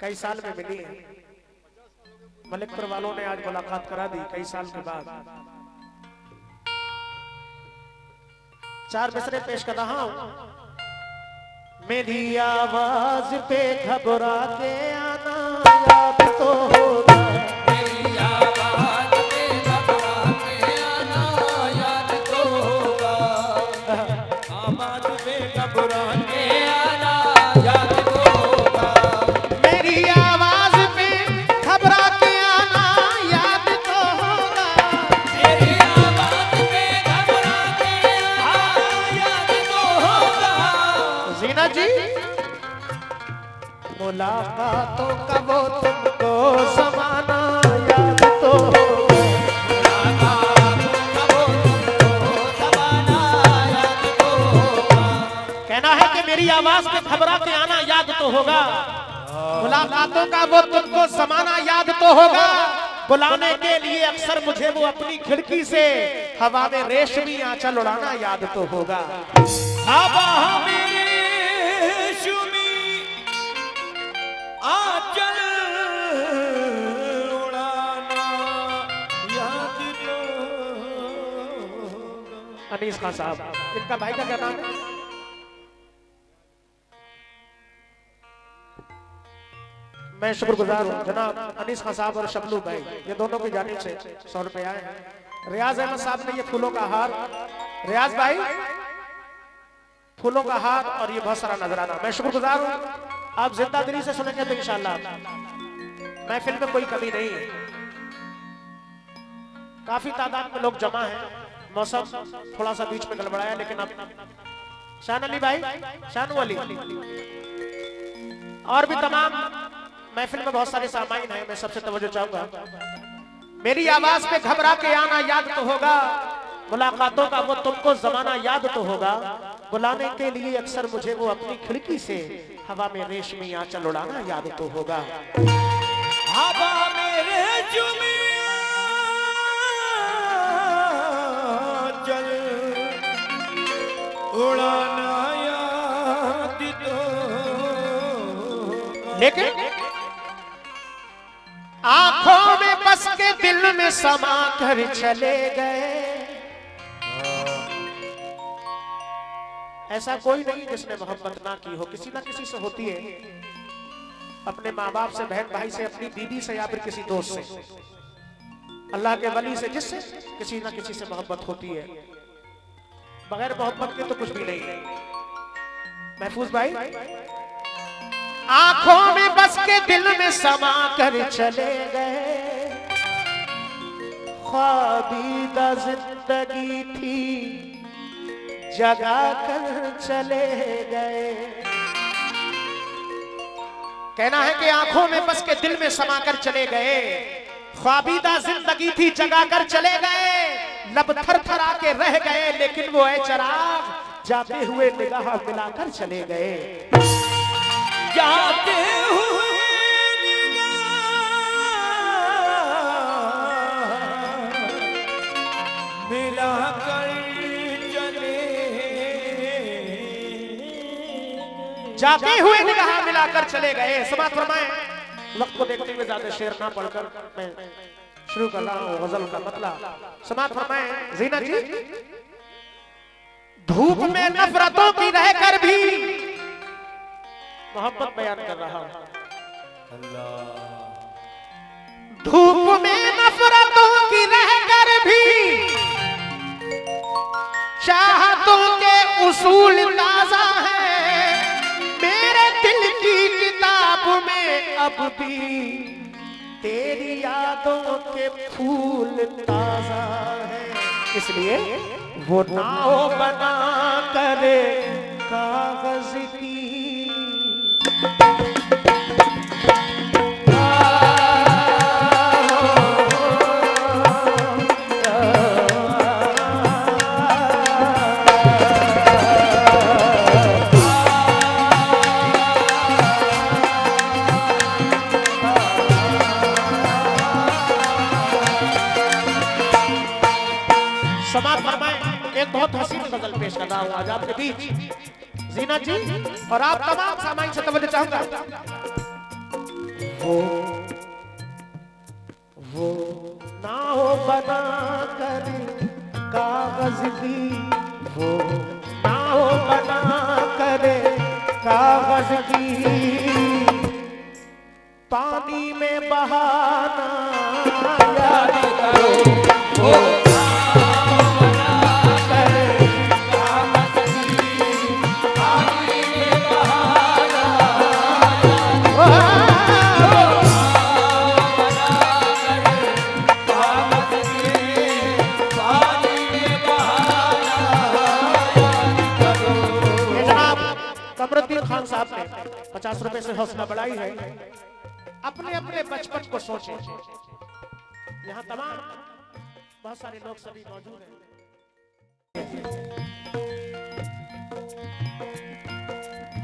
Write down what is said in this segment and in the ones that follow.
कई साल में मिली है। मलिकपुर वालों ने आज मुलाकात करा दी कई साल के बाद। 4 मिसरे पेश कर रहा हूं। मेरी आवाज पे घबरा के आना याद तो होगा, मेरी आवाज पे घबरा के आना याद तो होगा, आवाज पे घबरा के आना याद तो होगा, मेरी आवाज पे घबरा के आना याद तो होगा, मेरी आवाज पे घबरा के आना याद तो होगा। जीना जी मुलाकातों का वो तुमको ज़माना याद तो होगा, कहना है कि मेरी आवाज पे घबरा के आना याद तो होगा, मुलाकातों का वो तुमको ज़माना याद तो होगा, बुलाने के लिए अक्सर मुझे वो अपनी खिड़की से हवा में रेशमी आंचल उड़ाना याद तो होगा। हवा में रेशमी आंचल उड़ाना याद तो होगा। अनीस खान साहब, इनका भाई का क्या नाम है? मैं शुक्रगुजार हूँ जनाब अनीस खान साहब और शबलू भाई, ये दोनों की जानिब से 100 रुपए आए हैं। रियाज अहमद साहब ने ये फूलों का हार, रियाज भाई फूलों का हार और ये बहुत सारा नजराना, मैं शुक्रगुजार हूँ। आप जिंदा दिली से सुनेंगे तो इंशाल्लाह महफिल में कोई कमी नहीं है। काफी तादाद में लोग जमा हैं, मौसम थोड़ा सा बीच में गड़बड़ाया, लेकिन अब शान अली भाई, शानू अली और भी तमाम महफिल में बहुत सारे सामाइन हैं, मैं सबसे तवज्जो चाहूंगा। मेरी आवाज पे घबरा के आना याद तो होगा, मुलाकातों का वो तुमको जमाना याद तो होगा, बुलाने के लिए अक्सर मुझे वो अपनी खिड़की से हवा में रेशमी आंचल उड़ाना याद तो होगा। हवा मेरे जुमी आंचल उड़ाना याद तो होगा। लेकिन आंखों में बस के दिल में समा कर चले गए, ऐसा कोई नहीं जिसने मोहब्बत ना की हो, किसी ना किसी से होती है, अपने माँ बाप से, बहन भाई से, अपनी बीवी से, या फिर किसी दोस्त से, अल्लाह के वली से, जिससे किसी ना किसी से मोहब्बत होती है। बगैर मोहब्बत के तो कुछ भी नहीं है। महफूज भाई, आंखों में बस के दिल में समा कर चले गए, ख्वाबीदा जिंदगी थी जगा कर चले गए। कहना है कि आंखों में बस के दिल में समा कर चले गए, ख्वाबीदा जिंदगी थी जगा कर चले गए, लब थर थर आके रह गए, लेकिन वो ऐ चराग जाते हुए निगाह मिलाकर चले गए। जाते हुए मिला कर चले, जाते हुए निगाह मिलाकर चले गए। समाप्त फरमाएं। वक्त को देखते हुए ज्यादा शेर ना पढ़कर मैं शुरू कर रहा हूँ गजल का मतलब। समाप्त फरमाएं। जीना जी, धूप में नफरतों की रहकर भी मोहब्बत बयान कर रहा हूं। धूप में नफरतों की रहकर भी चाहतों के उसूल ताजा है, मेरे दिल की किताब में अब भी तेरी यादों के फूल ताजा है। इसलिए वो नाव बना करे कागज की, समाप्त फरमाएं। एक बहुत हसीन गजल पेश कर रहा हूं आज आपके बीच, जीना जी और आप तमाम सामाइन से तवज्जो चाहूंगा। वो वो नाव बना कर कागज की, वो नाव बना कर कागज की, पानी में बहाना याद करो। वो कमरुद्दीन खान साहब ने 50 रुपए से हौसला बढ़ाई है। अपने अपने बचपन को सोचें। यहाँ तमाम बहुत सारे लोग सभी मौजूद हैं।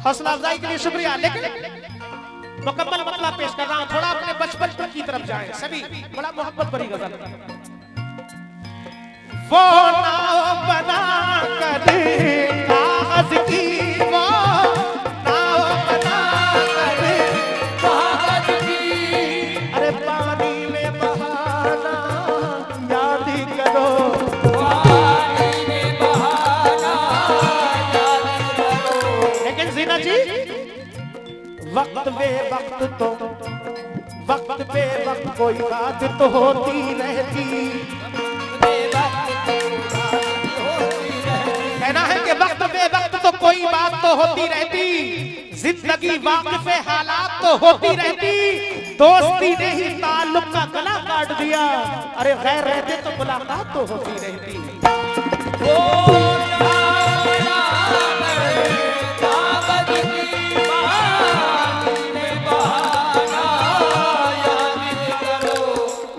हौसला अफजाई के लिए शुक्रिया, लेकिन मुकम्मल मतला पेश कर रहा हूं। थोड़ा अपने बचपन की तरफ जाएं सभी। बड़ा मोहब्बत भरी गजल। वो नाव बना कर कागज की, वो नाव बना कर कागज की, अरे पानी में बहाना याद करो। पानी में बहाना याद करो। लेकिन जीना जी वक्त पे वक्त कोई बात तो होती रहती। कहना है कि वक्त पे वक्त तो कोई बात तो होती रहती, जिंदगी वाक़िफ़ हालात तो होती रहती। दोस्ती ने ही ताल्लुक का गला काट दिया, अरे गैर रहते तो मुलाकात तो होती रहती।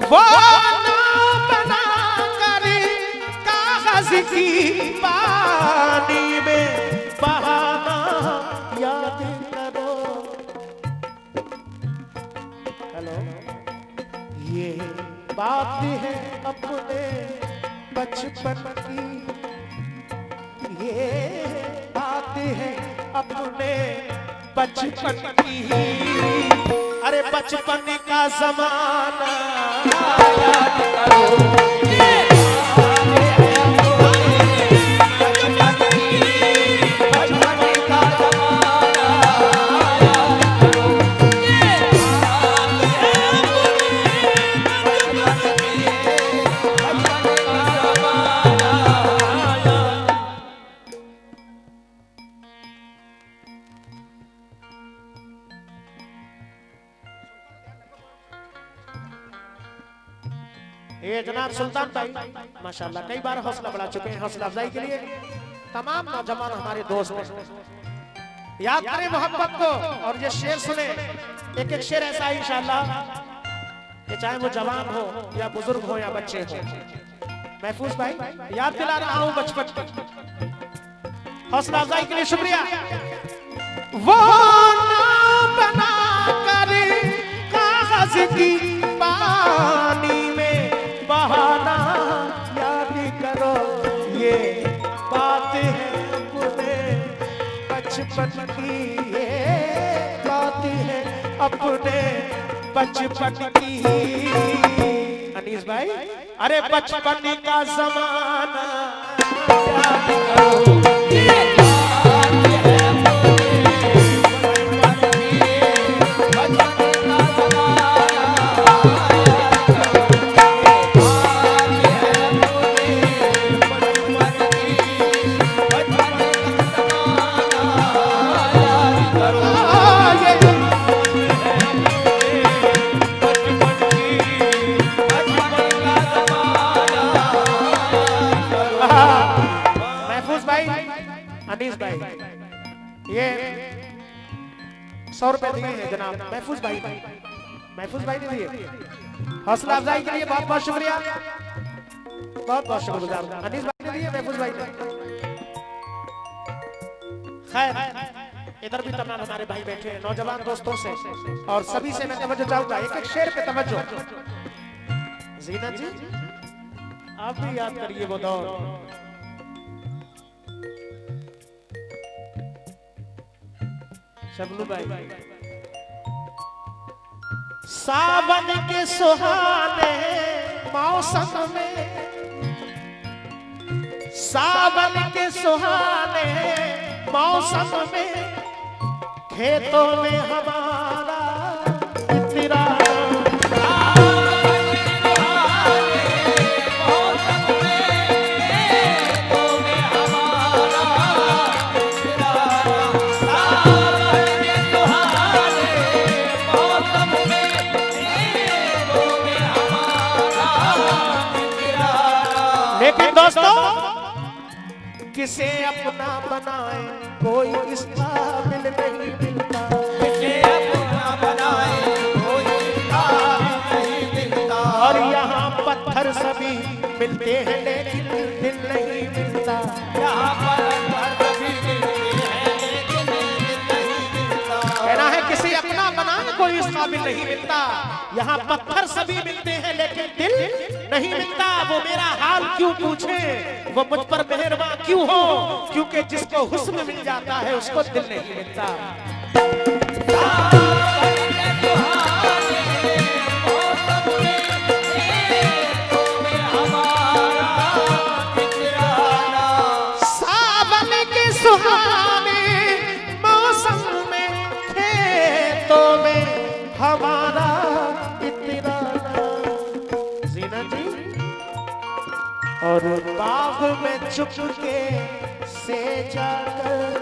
वो नाव बना कर कागज की, पानी में बहाना याद करो। हेलो, ये बात है अपने बचपन की, ये बात है अपने बचपन की, अरे बचपन का जमाना याद करो। ये जनाब सुल्तान भाई माशाल्लाह कई बार हौसला बढ़ा चुके हैं। हौसला अफजाई के लिए तमाम नौजवान हमारे दोस्त हैं। याद करें मोहब्बत को और ये शेर सुने। एक एक शेर ऐसा है इंशाल्लाह कि चाहे वो जवान हो या बुजुर्ग हो या बच्चे हो। महफूज भाई याद दिला रहा हूं बचपन की। हौसला अफजाई के लिए शुक्रिया। वो नाव बना कर कागज की, पानी में बहाना याद करो। ये बात है अपने बचपन की, ये बात है अपने बचपन की। अनीस भाई अरे बचपन का जमाना याद करो। अनीस भाई ये 100 रुपए दिए हैं जनाब महफूज भाई ने दिए। हौसला अफजाई के लिए बहुत बहुत शुक्रिया, बहुत बहुत शुक्रगुजार। अनीस भाई ने दिए, महफूज भाई ने। खैर इधर भी तमाम हमारे भाई बैठे हैं नौजवान दोस्तों से, और सभी से मैं तवज्जो चाहूंगा। एक एक शेर पे तवज्जो। जीनत जी आप भी याद करिए वो दौर। शबनू भाई सावन के सुहाने मौसम में, सावन के सुहाने मौसम में, खेतों में हमारा इतरा, लेकिन दोस्तों किसे अपना बनाए कोई इस काबिल नहीं मिलता, किसे अपना बनाए कोई इस काबिल नहीं मिलता। और यहाँ पत्थर सभी मिलते हैं लेकिन दिल नहीं मिलता, यहाँ पत्थर सभी मिलते हैं लेकिन दिल नहीं मिलता। कहना है किसे अपना बनाए कोई इस काबिल नहीं मिलता, यहाँ पत्थर सभी मिलते हैं लेकिन दिल नहीं मिलता। वो मेरा हाल क्यों पूछे, वो मुझ पर मेहरबान क्यों हो, क्योंकि जिसको हुस्न मिल जाता है उसको दिल नहीं मिलता। सावन के सुहाने मौसम में, खेतों में हमारा और बाग में चुपके से जाकर,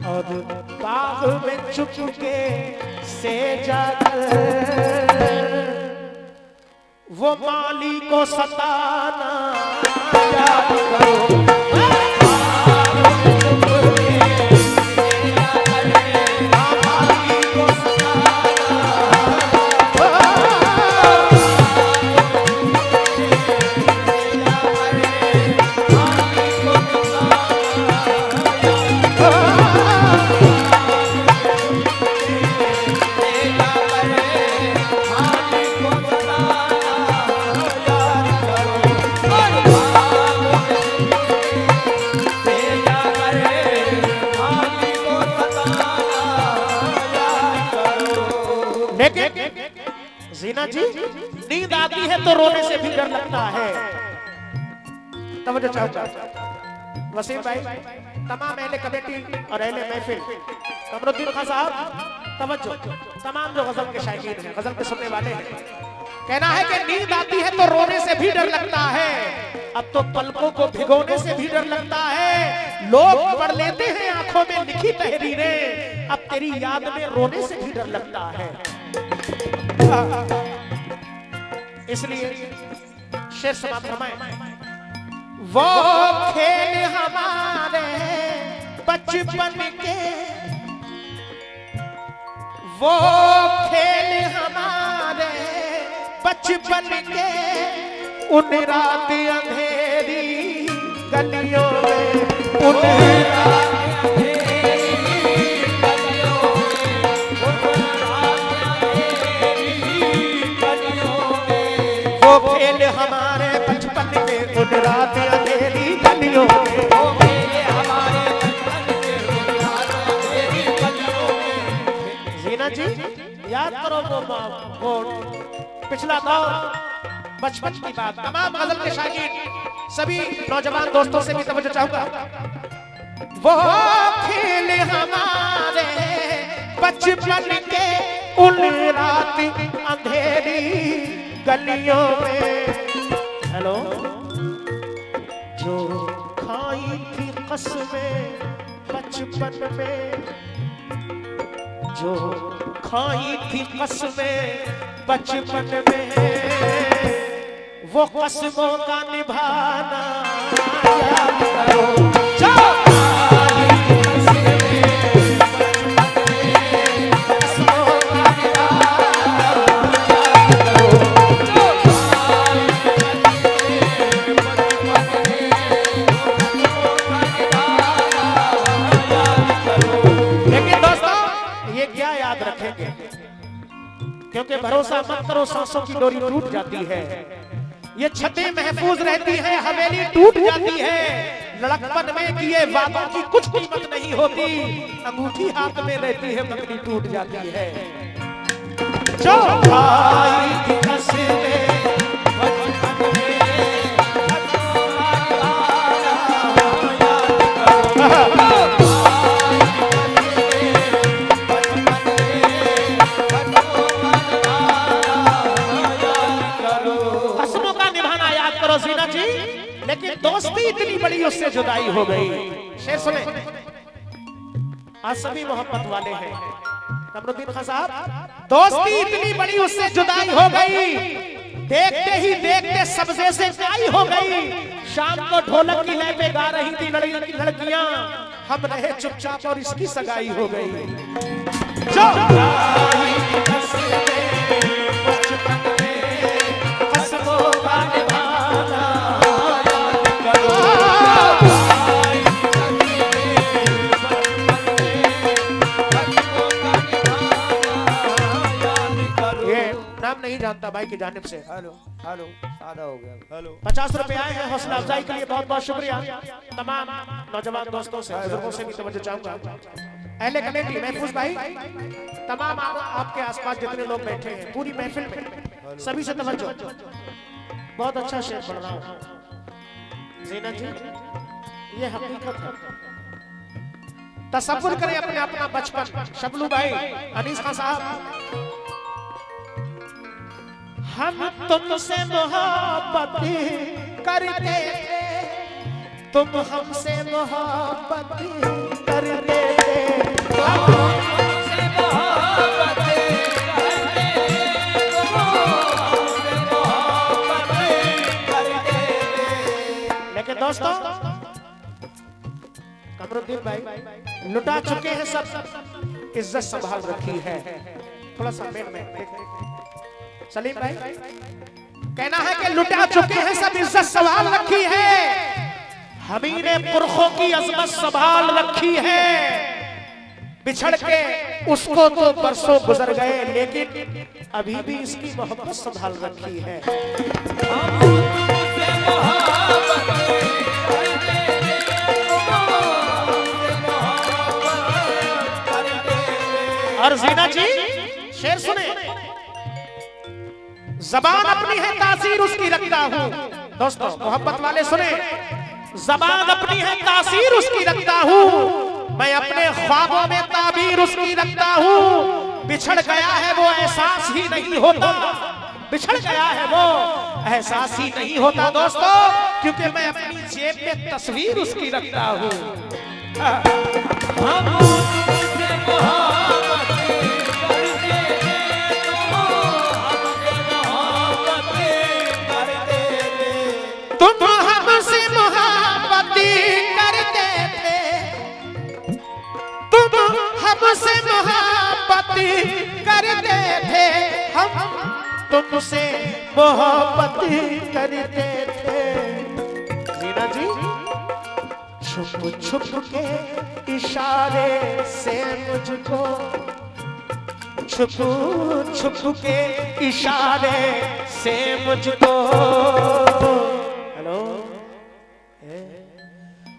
और बाग में चुपके से जाकर वो माली को सताना याद करो। जीना जी, नींद आती है तो रोने से भी डर लगता है। तवज्जो चाहूंगा वसीम भाई, तमाम अहले कमेटी और अहले महफिल, कमरुद्दीन खान साहब, तवज्जो, तमाम जो गजल के शायकीन हैं, गजल के सुनने वाले हैं। कहना है कि नींद आती है तो रोने से भी डर लगता है, अब तो पलकों को भिगोने से भी डर लगता है। लोग पढ़ लेते हैं आंखों में लिखी तहरीरें, अब तेरी याद में रोने से भी डर लगता है। इसलिए शेर समाप्त फरमाएं। वो खेल हमारे बचपन के, वो खेल हमारे बचपन के, उन रात अंधेरी गलियों में, उन रात खेल हमारे बचपन के, उन रात अंधेरी गलियों में, वो खेल हमारे बचपन के, उन रात अंधेरी गलियों में। जीना जी, याद करो वो पिछला दौर, बचपन की बात। तमाम गजल के शायकीन, सभी नौजवान दोस्तों से भी तवज्जो चाहूंगा। वो खेल हमारे बचपन के, उन रात अंधेरी गलियों में, हेलो, जो खाई थी कसमें बचपन में, जो खाई थी कसमें बचपन में, वो कसमों का निभाना याद करो। क्योंकि भरोसा मत करो, सांसों की डोरी टूट जाती है, ये छतें महफूज रहती है, हवेली टूट जाती है। लड़कपन में किए वादों की कुछ कीमत नहीं होती, अंगूठी हाथ में रहती है, बकरी टूट जाती है। जो भाई की कसमे बचपन में खतों वाला याद करो। हसनों का निभाना याद करो जीना जी, लेकिन दोस्ती इतनी बड़ी उससे जुदाई हो गई। शेर सुने, आज सभी मोहब्बत वाले हैं। कमरुद्दीन खान साहब, दोस्ती इतनी बड़ी उससे जुदाई हो गई, देखते ही देखते सबसे से गाई हो गई। शाम को ढोलक की लय पे गा रही थी लड़कियां, हम रहे चुपचाप और इसकी सगाई हो गई। जो भाई की कसमे बचपन में हसनों का निभाना याद करो। ये नाम नहीं जानता भाई की जानिब से। हेलो हेलो सादा हो गया। हेलो 50 रुपए आए हैं हौसला अफजाई के लिए, बहुत बहुत शुक्रिया। तमाम नौजवान दोस्तों से, बुजुर्गों से भी तवज्जो चाहूंगा। अहले कमेटी महफूज भाई, तमाम आपके आसपास जितने लोग बैठे हैं पूरी महफिल में, सभी से तवज्जो। बहुत अच्छा शेर पढ़ रहा हूं ज़ीनत जी, ये हकीकत है। तसव्वुर करें अपने अपना बचपन। शबलू भाई, अनीस खान साहब, हम तुमसे मोहब्बत करते थे, तुम हमसे मोहब्बत करते थे, हम तुमसे मोहब्बत करते, तुम हमसे मोहब्बत करते। लेकिन दोस्तों कमरुद्दीन भाई लुटा चुके हैं सब, इज्जत संभाल रखी है। थोड़ा सा मेन में सलीम भाई, कहना है कि लुटा चुके हैं सब, इज्जत संभाल रखी है, हमने पुरखों की अजमत संभाल रखी है। बिछड़ के उसको तो बरसों गुजर गए, लेकिन अभी भी इसकी मोहब्बत संभाल रखी है। हम तुमसे मोहब्बत करते, तुम हमसे मोहब्बत करते। और ज़ीना जी शेर सुने, ज़बान अपनी है तासीर उसकी रखता हूँ। दोस्तों मोहब्बत वाले सुने, ज़बान अपनी है तासीर उसकी रखता हूँ, मैं अपने ख्वाबों में ताबीर उसकी रखता हूँ। बिछड़ गया है वो एहसास ही नहीं होता, बिछड़ गया है वो एहसास ही नहीं होता दोस्तों, क्योंकि मैं अपनी जेब में तस्वीर उसकी रखता हूँ। हम तुमसे मोहब्बत करते, तुम हमसे मोहब्बत करते थे, तुम हमसे मोहब्बत करते थे, हम तुमसे मोहब्बत करते थे। ज़ीना जी, छुप छुप के इशारे से मुझको, छुप छुप के इशारे से मुझको, हेलो,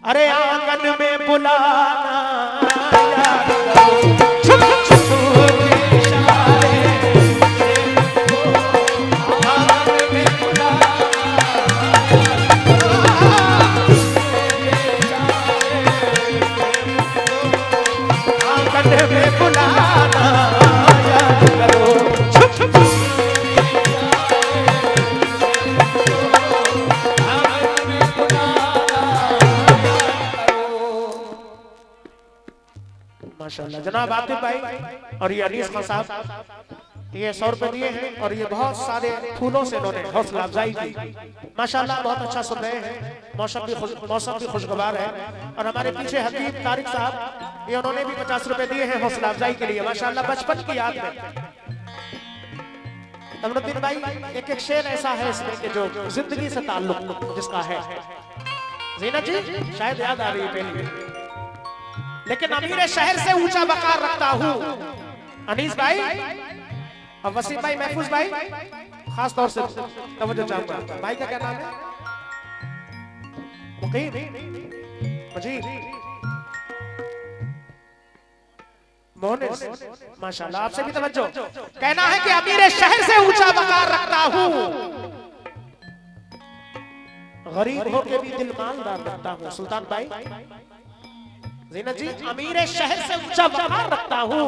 अरे आंगन में बुलाना याद करो। छुप छुप के इशारे से मुझको, आंगन में बुलाना आंगन में बुलाना याद करो। छुप छुप माशाल्लाह। जनाब आतिफ भाई और ये अनीस खान साहब, ये 100 रुपए दिए हैं और ये बहुत सारे फूलों से इन्होंने हौसला अफजाई की। माशाल्लाह बहुत अच्छा सुन रहे हैं, मौसम भी खुशगवार है। और हमारे पीछे हकीम तारिक साहब, ये उन्होंने भी 50 रुपए दिए हैं हौसला अफजाई के लिए। माशाल्लाह बचपन की याद में। कमरुद्दीन भाई, एक एक शेर ऐसा है इसमें कि जो जिंदगी से ताल्लुक जिसका है। ज़ीना जी शायद याद आ रही है पहली, लेकिन अमीर शहर से ऊंचा वकार रखता हूँ। अनीस भाई और वसीम भाई, महफूज भाई, खास तौर से तवज्जो चाहूंगा। भाई का क्या नाम है? मुकीम, मजीद, मोहनिस माशाल्लाह, आपसे भी तवज्जो। कहना है कि अमीर शहर से ऊंचा वकार रखता हूँ, गरीब होके भी दिल मालदार रखता हूँ। सुल्तान भाई ज़ीनत जी, अमीर शहर से ऊंचा वकार रखता हूँ,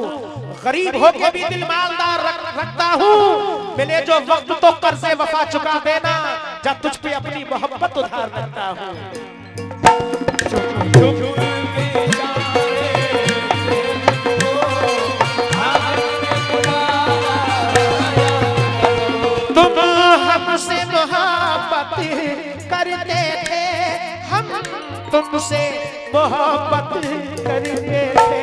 गरीब होके भी दिल मालदार रखता हूँ। मिले जो वक्त तो कर्ज़े वफा चुका देना, जब तुझ पे अपनी मोहब्बत उधार रखता हूँ। तुम हमसे मोहब्बत करते थे, हम तुमसे मोहब्बत करते थे।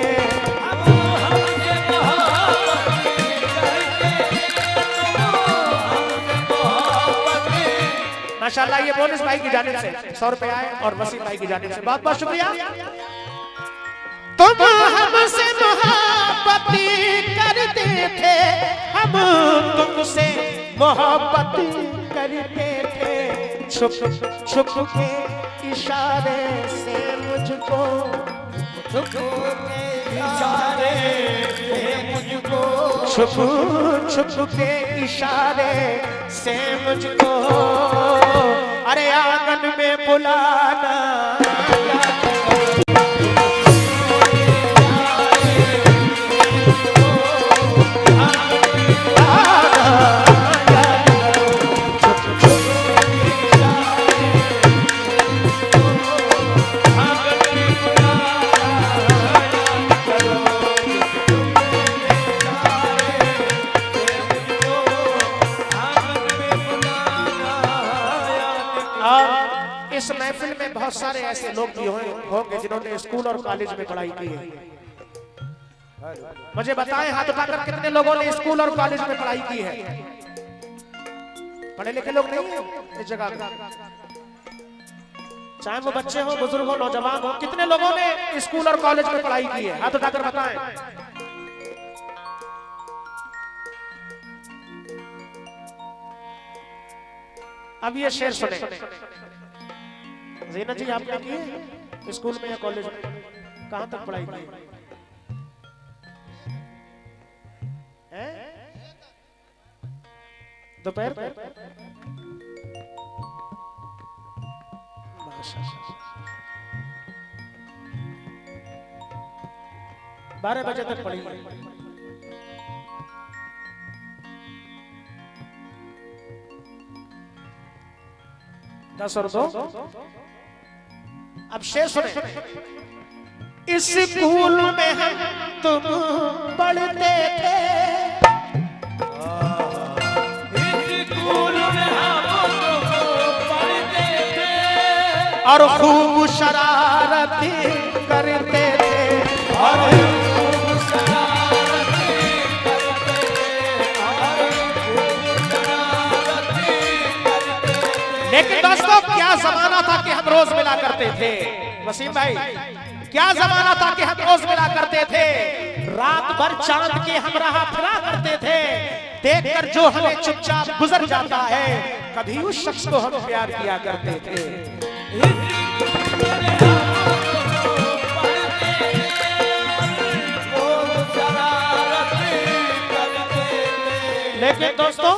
माशाल्लाह, ये मोनिस भाई की जानिब से 100 रुपए आए और वसीम भाई की जानिब से बहुत बहुत शुक्रिया। तुम हमसे मोहब्बत करते थे, हम तुमसे मोहब्बत करते थे। छुप छुप के इशारे से मुझको, छुप के इशारे से मुझको, छुप के इशारे से मुझको, अरे आंगन में बुलाना। इस महफिल में बहुत सारे ऐसे लोग भी होंगे जिन्होंने स्कूल और कॉलेज में पढ़ाई की है। मुझे बताएं हाथ उठाकर कितने लोगों ने स्कूल और कॉलेज में पढ़ाई की है? पढ़े लिखे लोग नहीं है इस जगह पे, चाहे वो बच्चे हो, बुजुर्ग हो, नौजवान हो। कितने लोगों ने स्कूल और कॉलेज में पढ़ाई की है? हाथ उठाकर बताएं। अब ये शेर सुने। ज़ीनत जी, आपने की है स्कूल में या कॉलेज में? कहां तक पढ़ाई की है? दोपहर 12 बजे तक पढ़ी है। दस और 2। अब शेर सुने। इस स्कूल में हम तुम पढ़ते थे, इस स्कूल में हम तुम पढ़ते थे, और खूब शरारती करते थे, और खूब शरारती करते थे, और खूब शरारती करते थे। लेकिन दोस्तों, क्या जमाना था कि हम रोज मिला करते थे। वसीम भाई, क्या जमाना था कि हम रोज मिला करते थे, रात भर चांद के हम रहा फिरा करते थे। देखकर जो हमें चुपचाप गुजर जाता है, कभी उस शख्स को हम प्यार किया करते थे। लेकिन दोस्तों,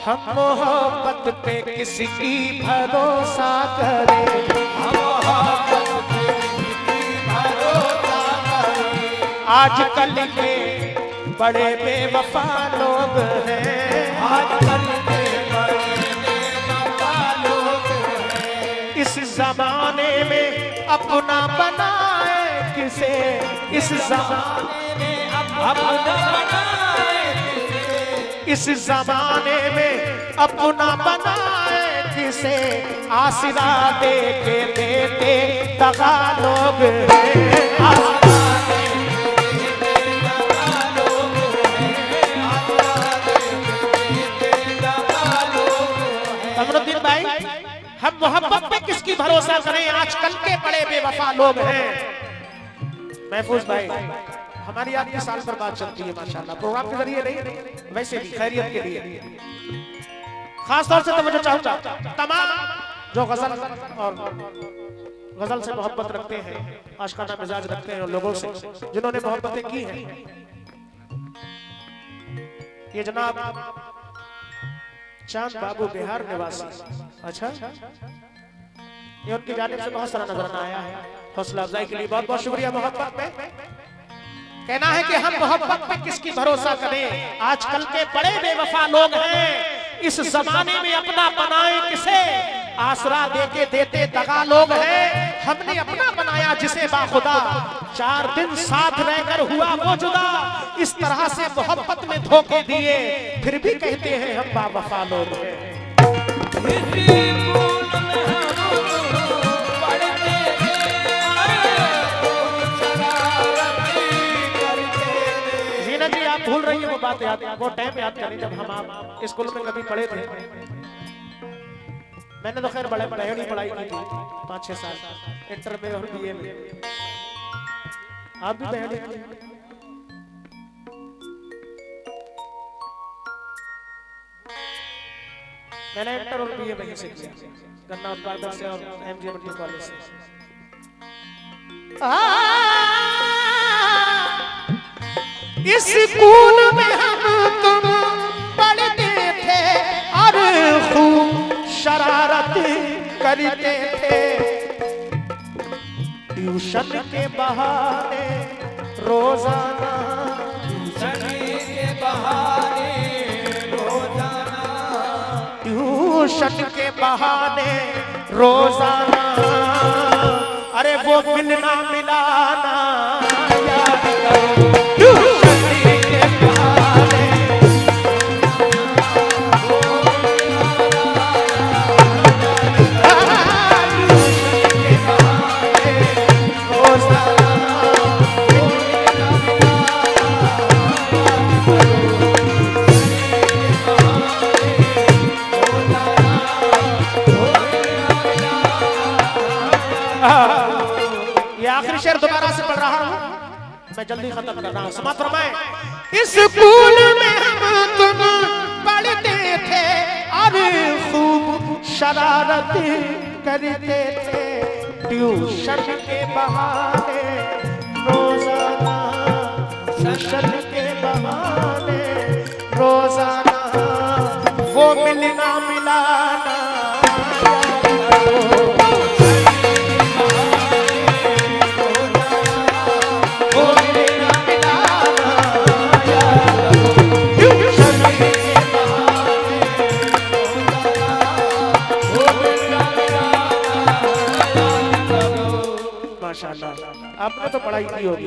हम मोहब्बत पे किसकी भरोसा करें, हम मोहब्बत पे किसकी भरोसा करें। आजकल के बड़े बेवफा लोग हैं, आजकल के बड़े बेवफा लोग हैं। इस जमाने में अपना बनाए किसे, इस जमाने में अपना बनाए, इस जमाने में अपना बनाए किसे, आसरा दे के देते दगा लोग हैं। कमरुद्दीन भाई, हम मोहब्बत पे किसकी भरोसा करें, आजकल के बड़े बेवफा लोग हैं। महफूज भाई, हमारी आपकी साल पर बात चलती है माशाल्लाह, प्रोग्राम के जरिए नहीं, वैसे भी खैरियत के लिए खास तौर से तवज्जो चाहूंगा तमाम जो गजल और गजल से मोहब्बत रखते हैं, आशिकाना मिजाज रखते हैं लोगों से जिन्होंने मोहब्बतें की हैं। ये जनाब चांद बाबू बिहार निवासी, अच्छा ये उनकी जानिब से बहुत सारा नजराना आया है। हौसला अफजाई के लिए बहुत बहुत शुक्रिया। मोहब्बत में कहना है कि हम मोहब्बत पे किसकी भरोसा करें, आजकल के बड़े बेवफा लोग हैं, इस जमाने में अपना बनाए किसे, आसरा देके देते दगा लोग हैं। हमने अपना बनाया जिसे बाखुदा, 4 दिन साथ रहकर हुआ वो जुदा। इस तरह से मोहब्बत में धोखे दिए, फिर भी कहते हैं हम बावफा लोग हैं। जीना जी आप भूल रही है वो बात याद, वो टाइम याद करें जब हम आप स्कूल में कभी पढ़े थे। मैंने तो खैर बड़े बड़ी पढ़ाई की थी 5-6 साल इंटर में और बीए में। आप भी बहनी मैंने इंटर और बीए वहीं से किया, गन्ना उत्पादक से और एमजी मेडिकल कॉलेज से। इस स्कूल में हम तुम पढ़ते थे और खूब शरारत करते थे, ट्यूशन के बहाने रोजाना, ट्यूशन के बहाने रोजाना, अरे वो मिलना मिलाना याद करो। ये आखिरी शेर दोबारा से पढ़ रहा हूँ, मैं जल्दी खत्म कर रहा हूँ, समाप्त फरमाएं। इस स्कूल में हम तुम पढ़ते थे और खूब शरारत करते थे, ट्यूशन के बहाने रोजाना, ट्यूशन के बहाने रोजाना, वो मिलना मिलाना माशाल्लाह। आपने तो पढ़ाई की होगी।